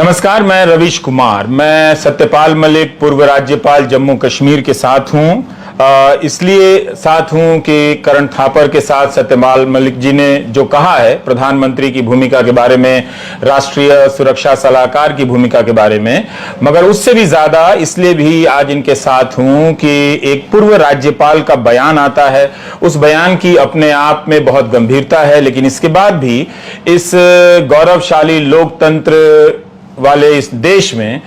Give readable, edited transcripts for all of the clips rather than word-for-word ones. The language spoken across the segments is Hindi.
नमस्कार, मैं रवीश कुमार। मैं सत्यपाल मलिक, पूर्व राज्यपाल जम्मू कश्मीर के साथ हूं। इसलिए साथ हूं कि करण थापर के साथ सत्यपाल मलिक जी ने जो कहा है प्रधानमंत्री की भूमिका के बारे में, राष्ट्रीय सुरक्षा सलाहकार की भूमिका के बारे में, मगर उससे भी ज्यादा इसलिए भी आज इनके साथ हूं कि एक पूर्व राज्यपाल का बयान आता है। उस बयान की अपने आप में बहुत गंभीरता है, लेकिन इसके बाद भी इस गौरवशाली लोकतंत्र वाले इस देश में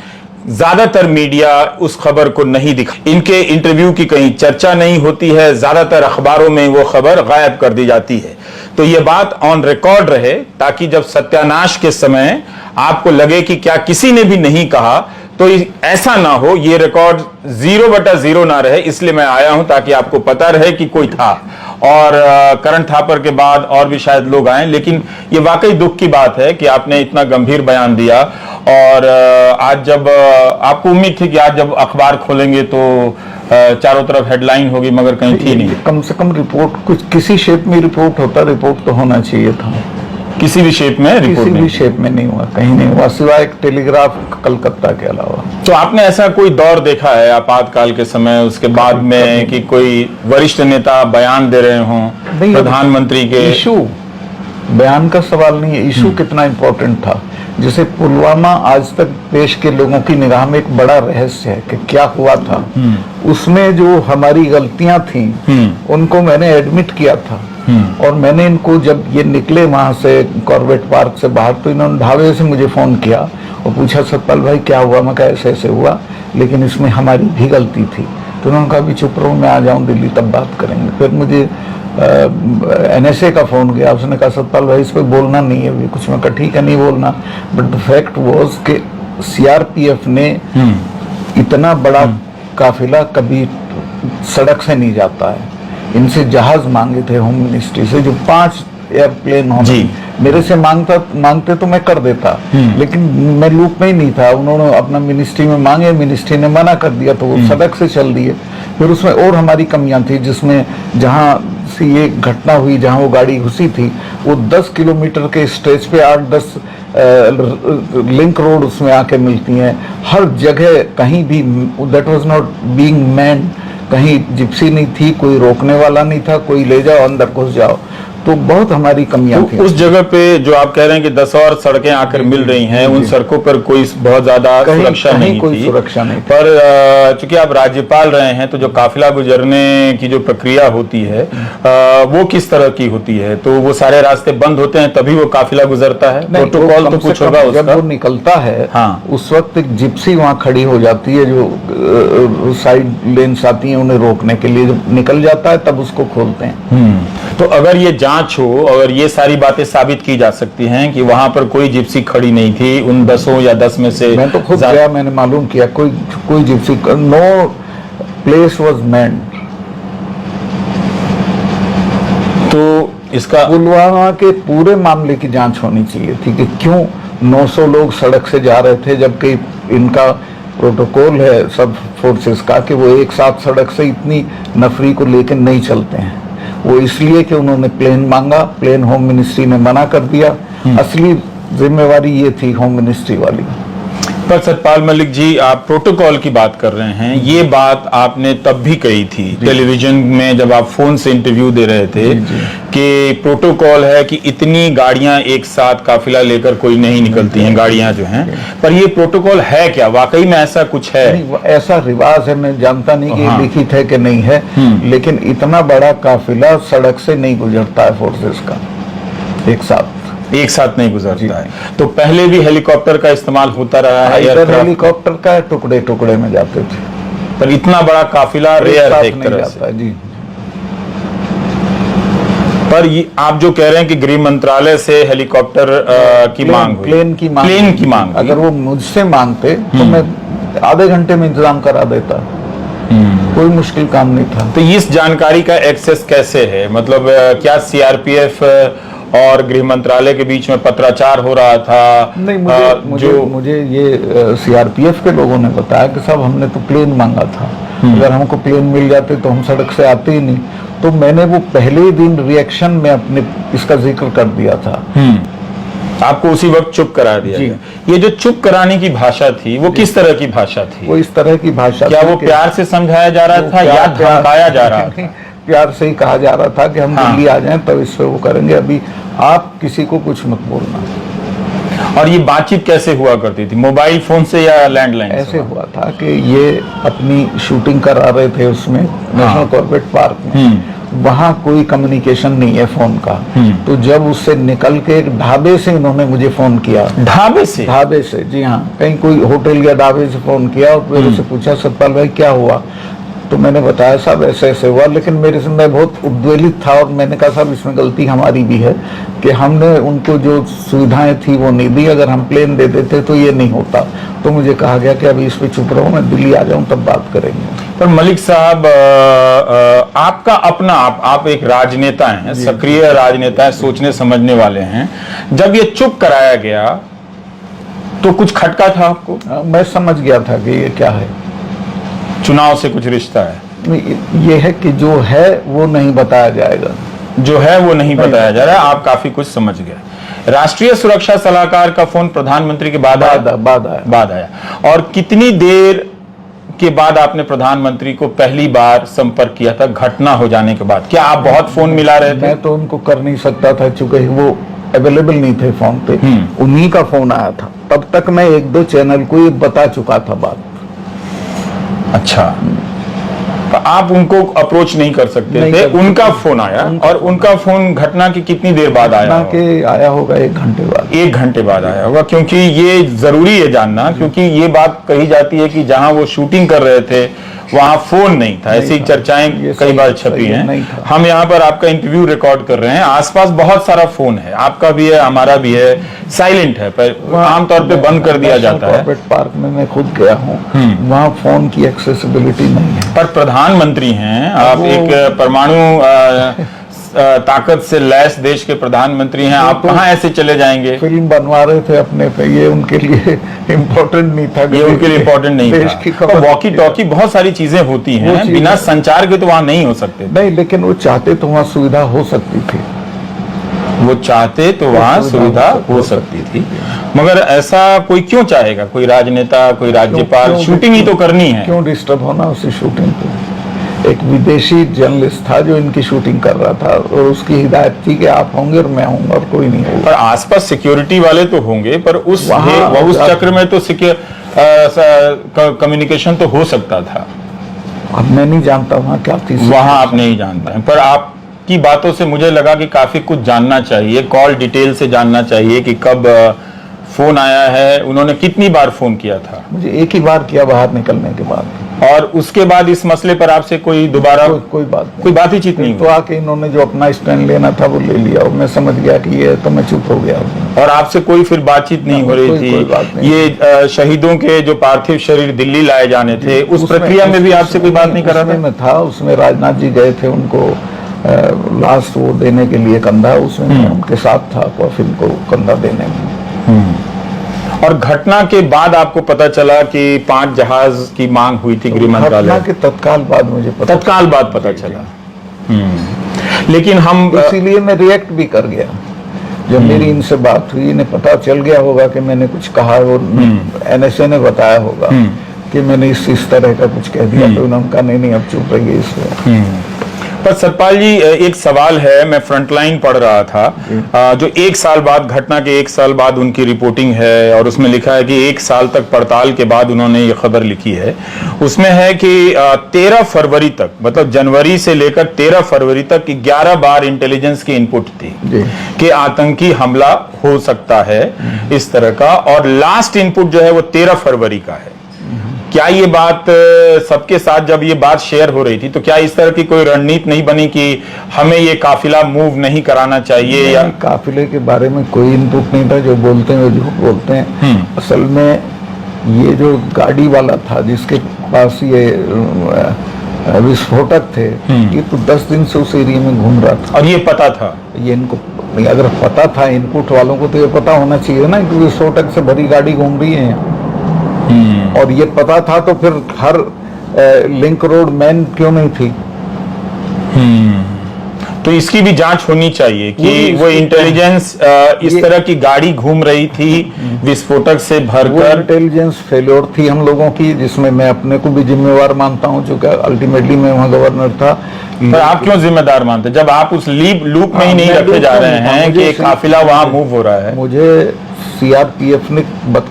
ज्यादातर मीडिया उस खबर को नहीं दिखा, इनके इंटरव्यू की कहीं चर्चा नहीं होती है, ज्यादातर अखबारों में वो खबर गायब कर दी जाती है। तो ये बात ऑन रिकॉर्ड रहे, ताकि जब सत्यानाश के समय आपको लगे कि क्या किसी ने भी नहीं कहा, तो ऐसा ना हो, ये रिकॉर्ड 0/0 ना रहे। इसलिए मैं आया हूं ताकि आपको पता रहे कि कोई था। और करण थापर के बाद और भी शायद लोग आए, लेकिन ये वाकई दुख की बात है कि आपने इतना गंभीर बयान दिया। और आज जब आपको उम्मीद थी कि आज जब अखबार खोलेंगे तो चारों तरफ हेडलाइन होगी, मगर कहीं थी नहीं। कम से कम रिपोर्ट कुछ किसी शेप में रिपोर्ट होता, रिपोर्ट तो होना चाहिए था। किसी भी शेप में रिपोर्ट किसी भी शेप में नहीं हुआ, कहीं नहीं हुआ, सिवाय एक टेलीग्राफ कलकत्ता के अलावा। तो आपने ऐसा कोई दौर देखा है आपातकाल के समय, उसके बाद में, कि कोई वरिष्ठ नेता बयान दे रहे हों प्रधानमंत्री के? इशू बयान का सवाल नहीं है, इशू कितना इंपॉर्टेंट था। जैसे पुलवामा आज तक देश के लोगों की निगाह में एक बड़ा रहस्य है कि क्या हुआ था। उसमें जो हमारी गलतियां थी उनको मैंने एडमिट किया था। और मैंने इनको, जब ये निकले वहां से कॉर्बेट पार्क से बाहर, तो इन्होंने ढाबे से मुझे फोन किया और पूछा, सतपाल भाई क्या हुआ? मैं कहा ऐसे ऐसे हुआ, लेकिन इसमें हमारी भी गलती थी। तो उन्होंने कहा भी चुप रहो, मैं आ जाऊं दिल्ली तब बात करेंगे। फिर मुझे NSA का फोन गया, उसने कहा सतपाल भाई इस पर बोलना नहीं है अभी कुछ। मैं कहा ठीक है, नहीं बोलना। बट द फैक्ट वाज कि CRPF ने इतना बड़ा काफिला कभी सड़क से नहीं जाता है। इनसे जहाज मांगे थे होम मिनिस्ट्री से, जो 5 एयरप्लेन होने, मेरे से मांगते तो मैं कर देता, लेकिन मैं लूप में ही नहीं था। उन्होंने अपना मिनिस्ट्री में मांगे, मिनिस्ट्री ने मना कर दिया, तो वो सड़क से चल दिए। फिर उसमें और हमारी कमियां थी, जिसमें जहां से ये घटना हुई, जहां वो गाड़ी घुसी थी, वो 10 किलोमीटर के स्ट्रेच पे 8-10 लिंक रोड उसमें आके मिलती हैं। हर जगह कहीं भी that was not being man, कहीं जिप्सी नहीं थी, कोई रोकने वाला नहीं था, कोई ले जाओ अंदर घुस जाओ। तो बहुत हमारी कमियां थी। उस जगह पे जो आप कह रहे हैं कि 10 और सड़कें आकर मिल रही हैं, उन सड़कों पर कोई बहुत ज्यादा सुरक्षा नहीं कोई थी। सुरक्षा नहीं। पर चूंकि आप राज्यपाल रहे हैं, तो जो काफिला गुजरने की जो प्रक्रिया होती है वो किस तरह की होती है? तो वो सारे रास्ते बंद होते हैं तभी वो काफिला गुजरता है? प्रोटोकॉल तो कुछ होगा उसका? जब वो निकलता है, हाँ, उस वक्त एक जिप्सी वहां खड़ी हो जाती है, जो साइड लेन्स आती हैं उन्हें रोकने के लिए। जब निकल जाता है तब उसको खोलते हैं। तो अगर ये जांच हो और ये सारी बातें साबित की जा सकती हैं कि वहां पर कोई जिप्सी खड़ी नहीं थी, उन 10 या 10 में से, मैं तो खुद गया, मैंने मालूम किया, कोई gypsy, no place was manned. तो इसका पुलवामा के पूरे मामले की जांच होनी चाहिए थी कि क्यों 900 लोग सड़क से जा रहे थे, जबकि इनका प्रोटोकॉल है सब फोर्सेस का कि वो एक साथ सड़क से इतनी नफरी को लेकर नहीं चलते हैं। वो इसलिए कि उन्होंने प्लेन मांगा, प्लेन होम मिनिस्ट्री ने मना कर दिया। असली जिम्मेवारी ये थी होम मिनिस्ट्री वाली। पर सतपाल मलिक जी, आप प्रोटोकॉल की बात कर रहे हैं, ये बात आपने तब भी कही थी टेलीविजन में जब आप फोन से इंटरव्यू दे रहे थे कि प्रोटोकॉल है कि इतनी गाड़ियां एक साथ काफिला लेकर कोई नहीं निकलती हैं, गाड़ियां जो हैं। पर ये प्रोटोकॉल है क्या? वाकई में ऐसा कुछ है? ऐसा रिवाज है, मैं जानता नहीं कि लिखित है कि नहीं है, लेकिन इतना बड़ा काफिला सड़क से नहीं गुजरता है फोर्सेस का एक साथ नहीं गुजरता है। तो पहले भी हेलीकॉप्टर का इस्तेमाल होता रहा है? हेलीकॉप्टर का टुकड़े टुकड़े में जाते थे, पर इतना बड़ा काफिला रेयर है एक तरह से। जी। पर आप जो कह रहे हैं कि गृह मंत्रालय से हेलीकॉप्टर की मांग, प्लेन की मांग, अगर वो मुझसे मांगते तो मैं आधे घंटे में इंतजाम करा देता, कोई मुश्किल काम नहीं था। तो इस जानकारी का एक्सेस कैसे है? मतलब क्या CRPF और गृह मंत्रालय के बीच में पत्राचार हो रहा था? नहीं, मुझे ये CRPF के लोगों ने बताया कि साहब हमने तो प्लेन मांगा था, अगर हमको प्लेन मिल जाते तो हम सड़क से आते ही नहीं। तो मैंने वो पहले ही दिन रिएक्शन में अपने इसका जिक्र कर दिया था आपको उसी वक्त चुप करा दिया जी। गया। ये जो चुप कराने की भाषा थी वो किस तरह की भाषा थी? वो इस तरह की भाषा क्या थी वो कि प्यार से समझाया जा रहा वो था या प्यार- धमकाया जा रहा नहीं, था? प्यार से ही कहा जा रहा था कि हम हाँ। दिल्ली आ जाएं तब इस पे वो करेंगे, अभी आप किसी को कुछ मत बोलना। और ये बातचीत कैसे हुआ करती थी, मोबाइल फोन से या लैंडलाइन से? ऐसे हुआ था कि ये अपनी शूटिंग करा रहे थे उसमें नेशनल कॉर्बेट पार्क में, वहाँ कोई कम्युनिकेशन नहीं है फोन का। तो जब उससे निकल के एक ढाबे से इन्होंने मुझे फोन किया, ढाबे से? ढाबे से, जी हाँ, कहीं कोई होटल या ढाबे से फोन किया और मेरे से पूछा सतपाल भाई क्या हुआ, तो मैंने बताया साहब ऐसे ऐसे हुआ, लेकिन मेरे से मैं बहुत उद्वेलित था और मैंने कहा साहब इसमें गलती हमारी भी है कि हमने उनको जो सुविधाएं थी वो नहीं दी, अगर हम प्लेन दे देते तो ये नहीं होता। तो मुझे कहा गया कि अभी इस पे चुप रहो, मैं दिल्ली आ जाऊं तब बात करेंगे। पर मलिक साहब, आपका अपना आप एक राजनेता हैं, सक्रिय राजनेता हैं, सोचने समझने वाले हैं। जब ये चुप कराया गया तो कुछ खटका था आपको? मैं समझ गया था कि ये क्या है, चुनाव से कुछ रिश्ता है? ये है कि जो है वो नहीं बताया जाएगा, जो है वो नहीं बताया जा रहा है। आप काफी कुछ समझ गए। राष्ट्रीय सुरक्षा सलाहकार का फोन प्रधानमंत्री के बाद आया? बाद आया। और कितनी देर के बाद आपने प्रधानमंत्री को पहली बार संपर्क किया था घटना हो जाने के बाद? क्या आप बहुत फोन मिला रहे थे? मैं तो उनको कर नहीं सकता था चूंकि वो अवेलेबल नहीं थे फोन पे। उन्हीं का फोन आया था, तब तक मैं एक दो चैनल को ये बता चुका था बात। अच्छा, तो आप उनको अप्रोच नहीं कर सकते थे? उनका फोन आया, और उनका फोन घटना की कितनी देर बाद आया? के आया होगा 1 घंटे बाद। 1 घंटे बाद आया होगा, क्योंकि ये जरूरी है जानना, क्योंकि ये बात कही जाती है कि जहां वो शूटिंग कर रहे थे वहां फोन नहीं था। ऐसी चर्चाएं कई बार छपी हैं। हम यहाँ पर आपका इंटरव्यू रिकॉर्ड कर रहे हैं, आसपास बहुत सारा फोन है, आपका भी है, हमारा भी है, साइलेंट है, पर आमतौर पे बंद कर दिया जाता है। कॉर्बेट पार्क में मैं खुद गया हूँ, वहाँ फोन की एक्सेसिबिलिटी नहीं है। पर प्रधानमंत्री हैं आप, एक परमाणु ताकत से लैस देश के प्रधानमंत्री हैं, आप कहाँ ऐसे चले जाएंगे? फिल्म बनवा रहे थे अपने पे, ये उनके लिए इम्पोर्टेंट नहीं था। ये उनके लिए इम्पोर्टेंट नहीं था। तो वॉकी टॉकी बहुत सारी चीजें होती हैं, बिना संचार के तो वहां नहीं हो सकते। नहीं, लेकिन वो चाहते तो वहाँ सुविधा हो सकती थी। वो चाहते तो वहां सुविधा हो सकती थी, मगर ऐसा कोई क्यों चाहेगा? कोई राजनेता, कोई राज्यपाल, शूटिंग ही तो करनी है। क्यों डिस्टर्ब होना उसी शूटिंग पे? एक विदेशी जर्नलिस्ट था जो इनकी शूटिंग कर रहा था, और उसकी हिदायत थी कि आप होंगे और मैं हूँ और कोई नहीं होगा। पर आसपास सिक्योरिटी वाले तो होंगे, पर उस चक्र में तो कम्युनिकेशन तो हो सकता था। अब मैं नहीं जानता वहाँ क्या थी, वहाँ आप नहीं जानते हैं, पर आपकी बातों से मुझे लगा कि काफी कुछ जानना चाहिए, कॉल डिटेल से जानना चाहिए कि कब फोन आया है, उन्होंने कितनी बार फोन किया था? मुझे एक ही बार किया बाहर निकलने के बाद, और उसके बाद इस मसले पर आपसे कोई दोबारा कोई बात ही चीत नहीं? तो आके इन्होंने जो अपना स्टैंड लेना था वो ले लिया और मैं समझ गया कि ये, तो मैं चुप हो गया। और आपसे कोई फिर बातचीत नहीं हो रही थी? ये शहीदों के जो पार्थिव शरीर दिल्ली लाए जाने थे, उस प्रक्रिया में भी आपसे कोई बात नहीं कर रहा था? मैं था उसमें, राजनाथ जी गए थे उनको लास्ट वो देने के लिए कंधा, उसमें मैं उनके साथ था कॉफिन को कंधा देने में। और घटना के बाद आपको पता चला कि 5 जहाज की मांग हुई थी गृह मंत्रालय? घटना के तत्काल बाद मुझे पता चला। लेकिन हम इसीलिए मैं रिएक्ट भी कर गया जब मेरी इनसे बात हुई। इन्हें पता चल गया होगा कि मैंने कुछ कहा, वो NSA ने बताया होगा कि मैंने इस तरह का कुछ कह दिया, तो उन्होंने कहा नहीं अब चुप रहिए इस पर। पर सतपाल जी, एक सवाल है, मैं फ्रंटलाइन पढ़ रहा था, जो 1 साल बाद, घटना के 1 साल बाद उनकी रिपोर्टिंग है, और उसमें लिखा है कि 1 साल तक पड़ताल के बाद उन्होंने ये खबर लिखी है। उसमें है कि 13 फरवरी तक, मतलब जनवरी से लेकर 13 फरवरी तक 11 बार इंटेलिजेंस की इनपुट थी कि आतंकी हमला हो सकता है इस तरह का, और लास्ट इनपुट जो है वो 13 फरवरी का है। क्या ये बात सबके साथ जब ये बात शेयर हो रही थी, तो क्या इस तरह की कोई रणनीति नहीं बनी कि हमें ये काफिला मूव नहीं कराना चाहिए? या काफिले के बारे में कोई इनपुट नहीं था, जो बोलते हैं वो झूठ बोलते हैं। असल में ये जो गाड़ी वाला था जिसके पास ये विस्फोटक थे, ये तो 10 दिन से उस एरिया में घूम रहा था। और ये पता था? ये इनको अगर पता था, इनपुट वालों को, तो ये पता होना चाहिए ना कि विस्फोटक से भरी गाड़ी घूम रही है। और ये पता था तो फिर हर लिंक रोड मैन क्यों नहीं थी? तो इसकी भी जांच होनी चाहिए कि पूरी वो इसकी- इंटेलिजेंस इस तरह की गाड़ी घूम रही थी विस्फोटक से वो भरकर। इंटेलिजेंस फेल्योर थी हम लोगों की, जिसमें मैं अपने को भी जिम्मेवार मानता हूं, जो कि अल्टीमेटली मैं वहां गवर्नर था। पर आप क्यों जिम्मेदार मानते, जब आप उस लूप में ही नहीं मैं रखे लूप जा में रहे नहीं था, हैं मुझे कि काफिला वहां मूव हो रहा है? मुझे सीआरपीएफ ने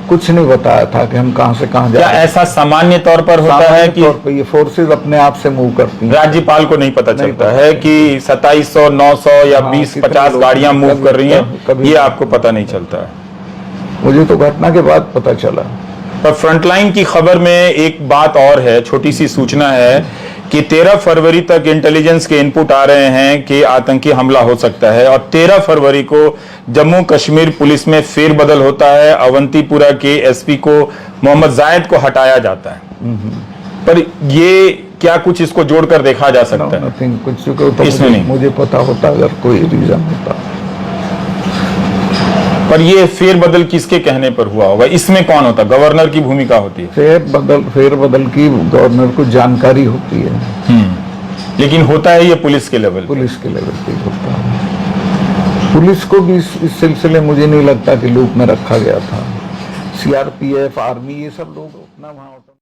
कुछ नहीं बताया था कि हम कहां से कहां जा क्या रहे हैं। ऐसा सामान्य तौर पर होता है सामान्य कि तौर पे ये फोर्सेज अपने आप से मूव करती हैं। राज्यपाल को नहीं पता नहीं चलता पता है कि 2700 900 या हाँ, 20 कितने 50 लोग गाड़ियां मूव कभी- कर रही हैं, कभी- ये आपको पता नहीं चलता है? मुझे तो घटना के बाद पता चला। पर फ्रंटलाइन की खबर में एक बात और है, छोटी सी सूचना है कि 13 फरवरी तक इंटेलिजेंस के इनपुट आ रहे हैं कि आतंकी हमला हो सकता है, और 13 फरवरी को जम्मू कश्मीर पुलिस में फेरबदल होता है। अवंतीपुरा के एसपी को मोहम्मद जायद को हटाया जाता है। पर ये क्या कुछ इसको जोड़कर देखा जा सकता है? नथिंग, कुछ को तो इसमें नहीं। मुझे पता होता अगर कोई रीजन होता। पर ये फेरबदल किसके कहने पर हुआ होगा? इसमें कौन होता? गवर्नर की भूमिका होती है। फेरबदल की गवर्नर को जानकारी होती है, लेकिन होता है ये पुलिस के लेवल पे। पुलिस के लेवल पे होता है। पुलिस को भी इस सिलसिले मुझे नहीं लगता कि लूप में रखा गया था। सीआरपीएफ, आर्मी, ये सब लोग अपना वहां